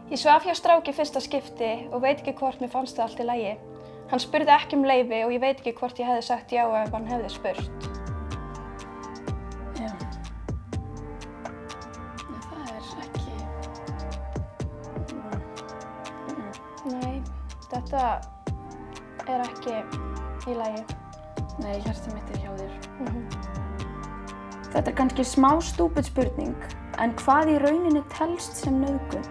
Ég svaf hjá stráki fyrsta skipti og veit ekki hvort mér fannst það allt í lagi. Hann spurði ekki um leyfi og ég veit ekki hvort ég hefði sagt já ef hann hefði spurt. Já. Nei, það ekki... Nei, þetta ekki í lagi. Nei, hjartað mitt hjá þér. Þetta kannski smá stúpid spurning, en hvað í rauninni telst sem nauðgun?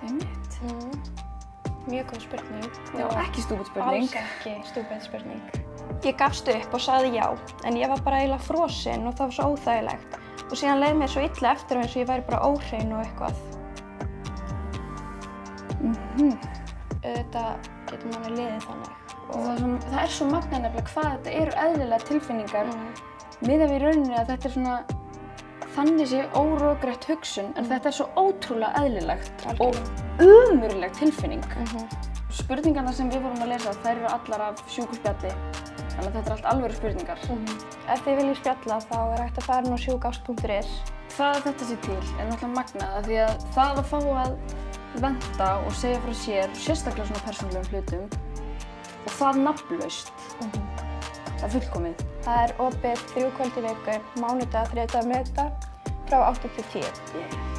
Einmitt. Mjög góð spurning. Já, ekki stúpid spurning. Alls ekki stúpid spurning. Ég gafst upp og sagði já, en ég var bara eiginlega frosin og það var svo óþægilegt. Og síðan leið mér svo illa eftir eins og ég væri bara óhrein og eitthvað. Auðvitað getur manni liðið þannig. Og það er svo magnað nefnilega hvað þetta eru eðlilega tilfinningar miðað við rauninni að þetta er svona þannig sé órökrétt hugsun en þetta er svo ótrúlega eðlilegt og ömurleg tilfinning. Spurningarnar sem við vorum að lesa þær eru allar af sjúkuspjalli þannig að þetta er allt alvöru spurningar. Ef þið viljið spjalla þá er hægt að fara inn á sjúkást.is. Það að þetta sé til er náttúrulega magnað af því að það að fá að venta og segja frá sér sérstaklega svona persónulegum hlutum og það nafnlaust. Það er fullkomið. Það er opið 3 kvöld í viku, mánudag, þriðjudag, miðvikudag frá 8 til 10.